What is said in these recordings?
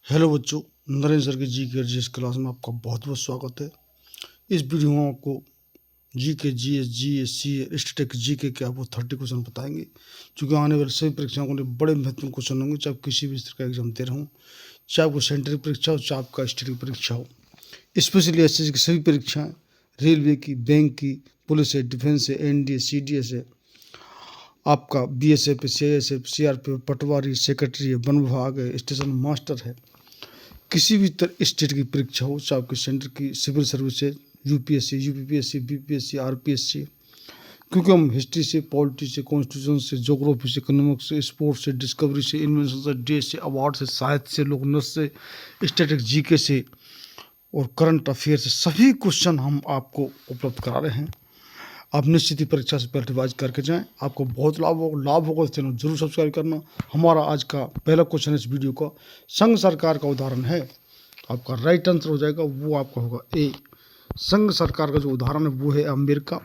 Hello बच्चों, Narendra sir की जी के जी क्लास में आपका बहुत बहुत स्वागत है। इस वीडियो में आपको जी के जी एस सी स्टेटिक जी के आपको 30 क्वेश्चन बताएंगे, क्योंकि आने वाले सभी परीक्षाओं के लिए बड़े महत्वपूर्ण क्वेश्चन होंगे। चाहे किसी भी स्तर का एग्जाम दे रहा हूँ, चाहे आपको सेंट्रल परीक्षा हो, चाहे आपका स्टेटिक परीक्षा हो, स्पेशली एस की सभी परीक्षाएँ, रेलवे की, बैंक की, पुलिस है, डिफेंस है, NDA CDS है, आपका BSF है, CISF, CRPF, पटवारी, सेक्रेटरी है, वन विभाग है, स्टेशन मास्टर है, किसी भी तरह स्टेट की परीक्षा हो, चाहे आपके सेंटर की सिविल सर्विस है, UPSC, UPPSC, BPSC, RPSC, क्योंकि हम हिस्ट्री से, पॉलिटी से, कॉन्स्टिट्यूशन से, ज्योग्राफी से, इकोनॉमिक्स से, स्पोर्ट्स से, डिस्कवरी से, इन्वेंशन से, डे से, अवार्ड से, साहित्य से, लोकनृत्य से, स्टैटिक जीके से और करंट अफेयर से सभी क्वेश्चन हम आपको उपलब्ध करा रहे हैं। आप निश्चित ही परीक्षा से पहले रिवाइज करके जाएं, आपको बहुत लाभ होगा। इस चैनल जरूर सब्सक्राइब करना। हमारा आज का पहला क्वेश्चन इस वीडियो का संघ सरकार का उदाहरण है। आपका राइट आंसर हो जाएगा, वो आपका होगा ए। संघ सरकार का जो उदाहरण है वो है अमेरिका,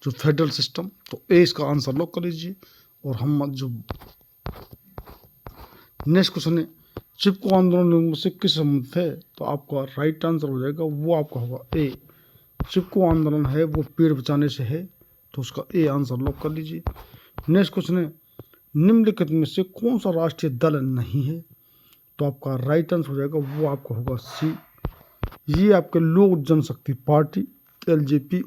जो फेडरल सिस्टम। तो ए इसका आंसर लॉक कर लीजिए। और हम जो नेक्स्ट क्वेश्चन है, चिपको आंदोलन से किस संबंधित है? तो आपका राइट आंसर हो जाएगा, वो आपका होगा ए। चिपको आंदोलन है वो पेड़ बचाने से है, तो उसका ए आंसर लॉक कर लीजिए। नेक्स्ट क्वेश्चन है, निम्नलिखित में से कौन सा राष्ट्रीय दल नहीं है? तो आपका राइट आंसर हो जाएगा, वो आपका होगा सी। ये आपके लोक जनशक्ति पार्टी LJP,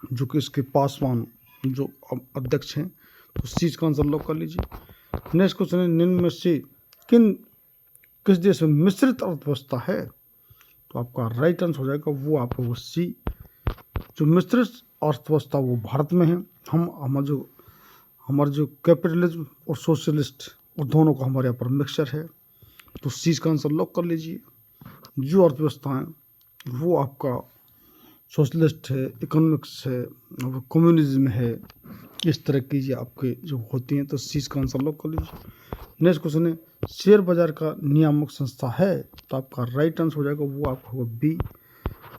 जो कि इसके पासवान जो अध्यक्ष हैं, तो सी का आंसर लॉक कर लीजिए। नेक्स्ट क्वेश्चन है, निम्न में से किस देश में मिश्रित अर्थव्यवस्था है? तो आपका राइट आंसर हो जाएगा, वो आपका वो सी। जो मिश्रित अर्थव्यवस्था वो भारत में है। हमारे जो कैपिटलिज्म और सोशलिस्ट और दोनों का हमारे यहाँ पर मिक्सचर है, तो सी का आंसर लॉक कर लीजिए। जो अर्थव्यवस्था है वो आपका सोशलिस्ट है, इकोनॉमिक्स है, कम्युनिज्म है, इस तरह की आपके जो होती हैं, तो सी का आंसर लॉक कर लीजिए। नेक्स्ट क्वेश्चन है, शेयर बाजार का नियामक संस्था है? तो आपका राइट आंसर हो जाएगा, वो आपका होगा बी।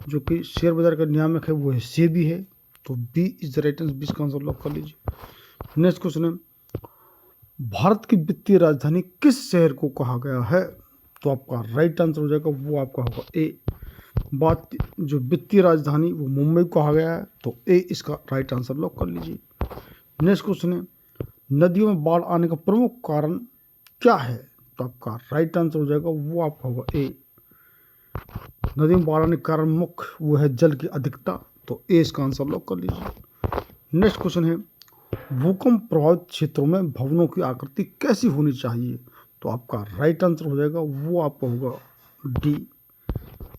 जो कि शेयर बाजार का नियामक है वो है सेबी है, तो B is the right answer. 20 का आंसर लॉक कर लीजिए। नेक्स्ट क्वेश्चन है, भारत की वित्तीय राजधानी किस शहर को कहा गया है? तो आपका राइट आंसर हो जाएगा, वो आपका होगा ए। बात जो वित्तीय राजधानी वो मुंबई को कहा गया है, तो ए इसका राइट आंसर लॉक कर लीजिए। नेक्स्ट क्वेश्चन है, नदियों में बाढ़ आने का प्रमुख कारण क्या है? तो आपका राइट आंसर हो जाएगा, वो आपका होगा ए। नदी में बाढ़ आने का कारण मुख्य वो है जल की अधिकता, तो ए इसका आंसर लॉक कर लीजिए। नेक्स्ट क्वेश्चन है, भूकंप प्रभावित क्षेत्रों में भवनों की आकृति कैसी होनी चाहिए? तो आपका राइट आंसर हो जाएगा, वो आपका होगा डी।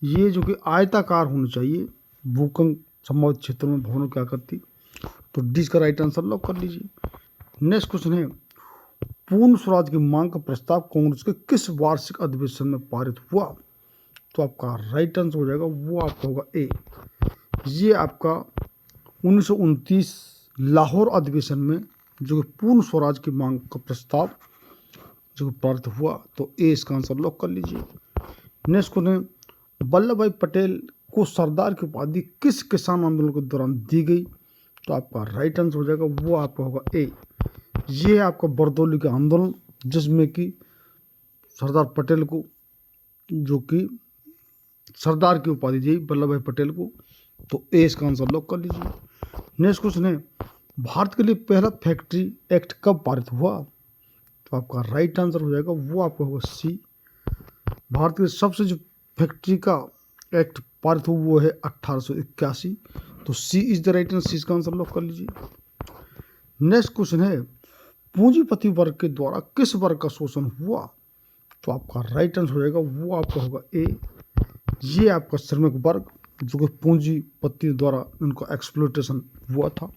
ये जो कि आयताकार होनी चाहिए भूकंप संभावित क्षेत्रों में भवनों की आकृति, तो डी का राइट आंसर लॉक कर लीजिए। नेक्स्ट क्वेश्चन है, पूर्ण स्वराज की मांग का प्रस्ताव कांग्रेस के किस वार्षिक अधिवेशन में पारित हुआ? तो आपका राइट आंसर हो जाएगा, वो आपका होगा ए। ये आपका 1929 लाहौर अधिवेशन में जो पूर्ण स्वराज की मांग का प्रस्ताव जो पारित हुआ, तो ए इसका आंसर लॉक कर लीजिए। नेक्स्ट क्वेश्चन, वल्लभ भाई पटेल को सरदार की उपाधि किस किसान आंदोलन के दौरान दी गई? तो आपका राइट आंसर हो जाएगा, वो आपका होगा ए। ये है आपका बरदौली का आंदोलन, जिसमें कि सरदार पटेल को जो कि सरदार की उपाधि दी वल्लभ भाई पटेल को, तो ए इसका आंसर लॉक कर लीजिए। नेक्स्ट क्वेश्चन है, भारत के लिए पहला फैक्ट्री एक्ट कब पारित हुआ? तो आपका राइट आंसर हो जाएगा, वो आपका होगा सी। भारत के सबसे जो फैक्ट्री का एक्ट पारित हुआ वो है 1881, तो सी इज द राइट आंसर। सी का आंसर लॉक कर लीजिए। नेक्स्ट क्वेश्चन है, पूंजीपति वर्ग के द्वारा किस वर्ग का शोषण हुआ? तो आपका राइट आंसर हो जाएगा, वो आपका होगा ए। ये आपका श्रमिक वर्ग जो कि पूंजीपति द्वारा उनका एक्सप्लोटेशन हुआ था,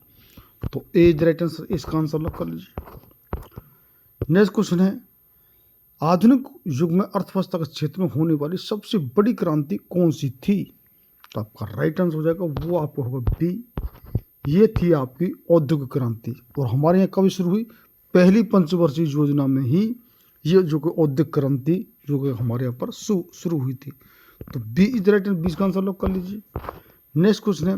तो ए इज द राइट आंसर। इसका आंसर लॉक कर लीजिए। नेक्स्ट क्वेश्चन है, आधुनिक युग में अर्थव्यवस्था के क्षेत्र में होने वाली सबसे बड़ी क्रांति कौन सी थी? तो आपका राइट आंसर हो जाएगा, वो आपका होगा बी। ये थी आपकी औद्योगिक क्रांति, और हमारे यहाँ कभी शुरू हुई? पहली पंचवर्षीय योजना में ही ये जो कि औद्योगिक क्रांति जो कि हमारे यहाँ पर शुरू हुई थी, तो बी इज राइट आंसर। 20 का आंसर लॉक कर लीजिए। नेक्स्ट क्वेश्चन है,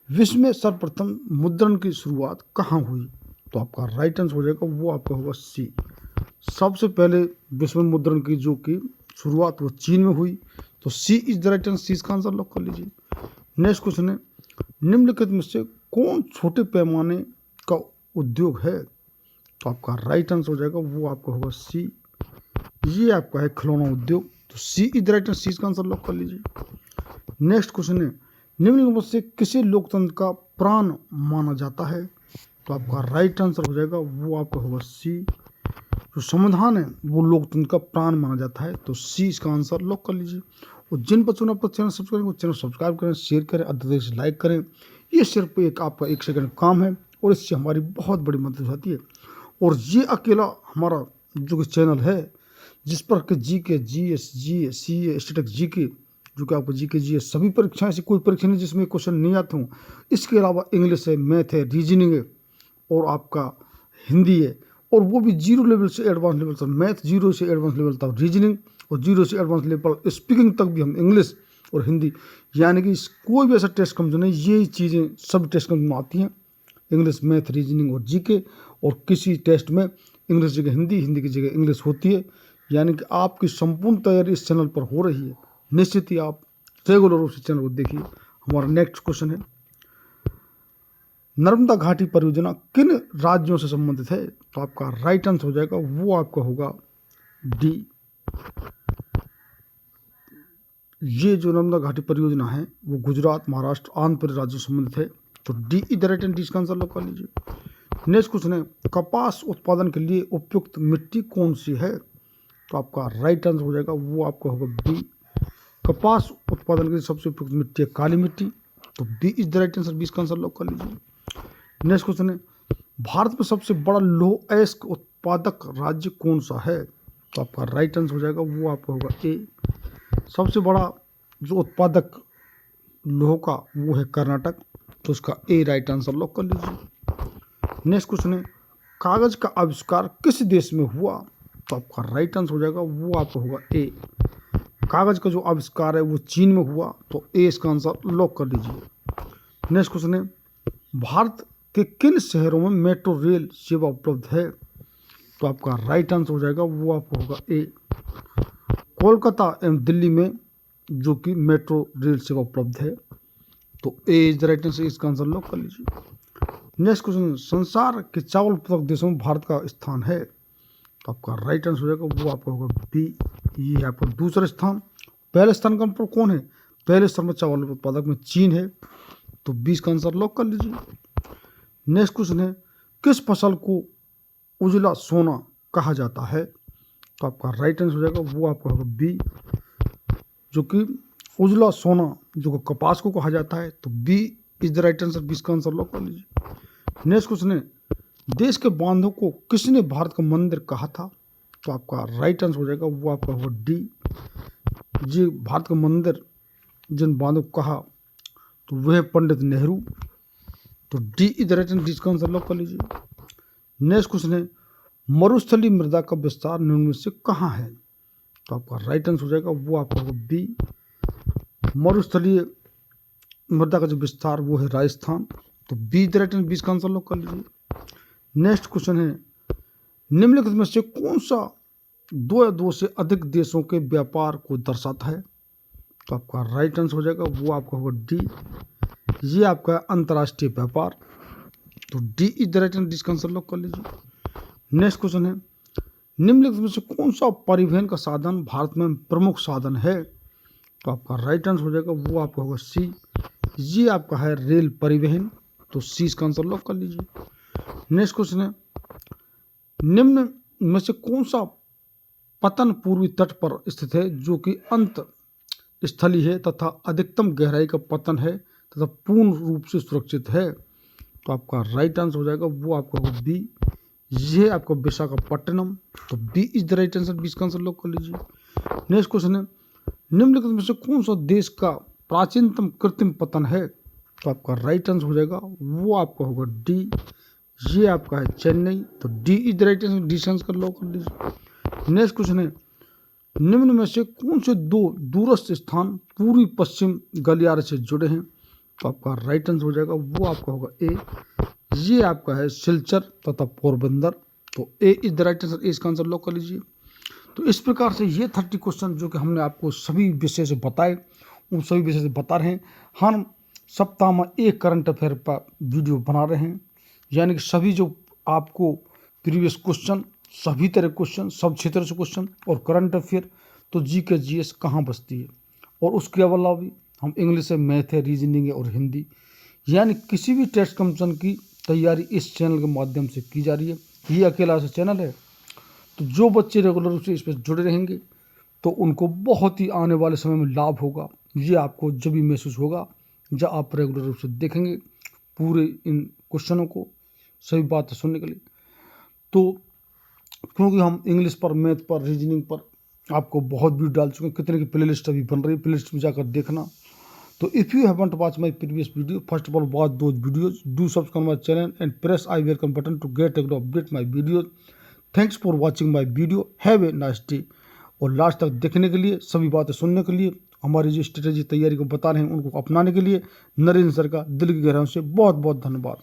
विश्व में सर्वप्रथम मुद्रण की शुरुआत कहाँ हुई? तो आपका राइट आंसर हो जाएगा, वो आपका होगा सी। सबसे पहले विश्व मुद्रण की जो कि शुरुआत वो चीन में हुई, तो सी इज द राइट आंसर, सी इसका आंसर लॉक कर लीजिए। नेक्स्ट क्वेश्चन है, निम्नलिखित में से कौन छोटे पैमाने का उद्योग है? तो आपका राइट आंसर हो जाएगा वो आपका होगा सी, ये आपका है खिलौना उद्योग, तो सी इज द राइट आंसर, सी इसका आंसर लॉक कर लीजिए। नेक्स्ट क्वेश्चन है, निम्नलिखित में से किसे लोकतंत्र का प्राण माना जाता है? तो आपका राइट आंसर हो जाएगा वो आपका होगा सी, जो संविधान है वो लोकतंत्र का प्राण माना जाता है, तो सी इसका आंसर लॉक कर लीजिए। और जिन बच्चों ने अपना चैनल सब्सक्राइब करें, चैनल सब्सक्राइब करें, शेयर करें, अधिक से लाइक करें। ये सिर्फ एक आपका 1 सेकंड काम है और इससे हमारी बहुत बड़ी मदद होती है। और ये अकेला हमारा जो कि चैनल है जिस पर कि जी के GS GS CA static G के जो कि आपको जी के GS सभी परीक्षाएं, ऐसी कोई परीक्षा नहीं जिसमें क्वेश्चन नहीं आते हों। इसके अलावा इंग्लिश है, मैथ है, रीजनिंग है और आपका हिंदी है, और वो भी 0 लेवल से एडवांस लेवल तक। मैथ 0 से एडवांस लेवल तक रीजनिंग, और 0 से एडवांस लेवल स्पीकिंग तक भी हम इंग्लिश और हिंदी, यानी कि कोई भी ऐसा टेस्ट कम जो नहीं, ये चीज़ें सब टेस्ट कम में आती हैं, इंग्लिश, मैथ, रीजनिंग और जीके। और किसी टेस्ट में इंग्लिश जगह हिंदी, हिंदी की जगह इंग्लिश होती है, यानी कि आपकी संपूर्ण तैयारी इस चैनल पर हो रही है। निश्चित ही आप रेगुलर रूप से चैनल को देखिए। हमारा नेक्स्ट क्वेश्चन है, नर्मदा घाटी परियोजना किन राज्यों से संबंधित है? तो आपका राइट आंसर हो जाएगा वो आपका होगा डी। ये जो नर्मदा घाटी परियोजना है वो गुजरात, महाराष्ट्र, आंध्र प्रदेश राज्यों से संबंधित है, तो D is the right answer, इसका आंसर लॉक कर लीजिए। नेक्स्ट क्वेश्चन है, कपास उत्पादन के लिए उपयुक्त मिट्टी कौन सी है? तो आपका राइट आंसर हो जाएगा वो आपका होगा बी। कपास उत्पादन के लिए सबसे उपयुक्त मिट्टी है काली मिट्टी, तो B is the right answer, B इसका आंसर लॉक कर लीजिए। नेक्स्ट क्वेश्चन है, भारत में सबसे बड़ा लौह अयस्क उत्पादक राज्य कौन सा है? तो आपका राइट आंसर हो जाएगा वो आपका होगा ए। सबसे बड़ा जो उत्पादक लौह का वो है कर्नाटक, तो उसका ए राइट आंसर लॉक कर लीजिए। नेक्स्ट क्वेश्चन है, कागज का आविष्कार किस देश में हुआ? तो आपका राइट आंसर हो जाएगा वो आपका होगा ए। कागज का जो आविष्कार है वो चीन में हुआ, तो ए इसका आंसर लॉक कर लीजिए। नेक्स्ट क्वेश्चन है, भारत के किन शहरों में मेट्रो रेल सेवा उपलब्ध है? तो आपका राइट आंसर हो जाएगा वो आपका होगा ए। कोलकाता एवं दिल्ली में जो कि मेट्रो रेल सेवा उपलब्ध है, तो ए इज द राइट आंसर, इसका आंसर लॉक कर लीजिए। नेक्स्ट क्वेश्चन, संसार के चावल उत्पादक देशों में भारत का स्थान है? तो आपका राइट आंसर हो जाएगा वो आपका होगा बी। ये है आपका दूसरा स्थान। पहले स्थान पर कौन है? पहले स्थान पर चावल उत्पादक में चीन है, तो 20 का आंसर लॉक कर लीजिए। नेक्स्ट क्वेश्चन है, किस फसल को उजला सोना कहा जाता है? तो आपका राइट आंसर हो जाएगा वो आपका होगा बी, जो कि उजला सोना जो कपास को कहा जाता है, तो B is the right answer, 20 का आंसर लॉक कर लीजिए। नेक्स्ट क्वेश्चन है, देश के बांधों को किसने भारत का मंदिर कहा था? तो आपका राइट आंसर हो जाएगा वो आपका होगा डी। ये भारत का मंदिर जिन बांधों को कहा तो वह पंडित नेहरू, तो D is the right answer, इसका आंसर लॉक कर लीजिए। नेक्स्ट क्वेश्चन है, मरुस्थलीय मृदा का विस्तार निम्न में से कहाँ है? तो आपका राइट आंसर हो जाएगा वो आपका होगा बी। मरुस्थलीय मृदा का जो विस्तार वो है राजस्थान, तो बी द राइट आंसर, 20 का आंसर लॉक कर लीजिए। नेक्स्ट क्वेश्चन है, निम्नलिखित में से कौन सा 2 या 2 से अधिक देशों के व्यापार को दर्शाता है? तो आपका राइट आंसर हो जाएगा वो आपका होगा डी। ये आपका अंतर्राष्ट्रीय व्यापार, तो D is the right answer, इसका आंसर लॉक कर लीजिए। नेक्स्ट क्वेश्चन है, निम्नलिखित में से कौन सा परिवहन का साधन भारत में प्रमुख साधन है? तो आपका राइट आंसर हो जाएगा वो आपका होगा सी। ये आपका है रेल परिवहन, तो सी इसका आंसर लॉक कर लीजिए। नेक्स्ट क्वेश्चन है, निम्न में से कौन सा पतन पूर्वी तट पर स्थित है जो कि अंत स्थली है तथा अधिकतम गहराई का पतन है तथा पूर्ण रूप से सुरक्षित है? तो आपका राइट आंसर हो जाएगा वो आपका होगा बी। ये आपका विशाखापट्टनम, तो B is the right answer, 20 का आंसर लॉक कर लीजिए। नेक्स्ट क्वेश्चन है, निम्नलिखित में से कौन सा देश का प्राचीनतम कृत्रिम पतन है? तो आपका राइट आंसर हो जाएगा वो आपका होगा डी। ये आपका है चेन्नई, तो D is the right answer, D answer lock कर लीजिए। नेक्स्ट क्वेश्चन है, निम्न में से कौन से 2 दूरस्थ स्थान पूर्वी पश्चिम गलियारे से जुड़े हैं? तो आपका राइट आंसर हो जाएगा वो आपका होगा ए। ये आपका है सिलचर तथा पोरबंदर, तो ए इज द राइट आंसर, ए इसका आंसर लॉक कर लीजिए। तो इस प्रकार से ये 30 क्वेश्चन जो कि हमने आपको सभी विषय से बताए, उन सभी विषय से बता रहे हैं। हम सप्ताह में एक करंट अफेयर पर वीडियो बना रहे हैं, यानी कि सभी जो आपको प्रीवियस क्वेश्चन, सभी तरह क्वेश्चन, सब क्षेत्र से क्वेश्चन और करंट अफेयर, तो जी के जीएस कहाँ बचती है। और उसके अलावा भी हम इंग्लिश है, मैथ है, रीजनिंग है और हिंदी, यानी किसी भी टेस्ट कमीशन की तैयारी इस चैनल के माध्यम से की जा रही है। ये अकेला सा चैनल है, तो जो बच्चे रेगुलर रूप से इस पर जुड़े रहेंगे तो उनको बहुत ही आने वाले समय में लाभ होगा। ये आपको जब भी महसूस होगा जब आप रेगुलर रूप से देखेंगे पूरे इन क्वेश्चनों को, सभी बातें सुनने के लिए। तो क्योंकि हम इंग्लिश पर, मैथ पर, रीजनिंग पर आपको बहुत वीडियो डाल चुके हैं, कितने की प्लेलिस्ट अभी बन रही है, प्लेलिस्ट में जाकर देखना। तो if you haven't watch my previous video, first of all watch those videos, do subscribe my channel and press I welcome button to get regular update my videos. Thanks for watching my video, have a nice day. और last तक देखने के लिए, सभी बातें सुनने के लिए, हमारी जो स्ट्रेटेजी तैयारी को बता रहे हैं उनको अपनाने के लिए नरेंद्र सर का दिल की गहराइयों से बहुत बहुत धन्यवाद।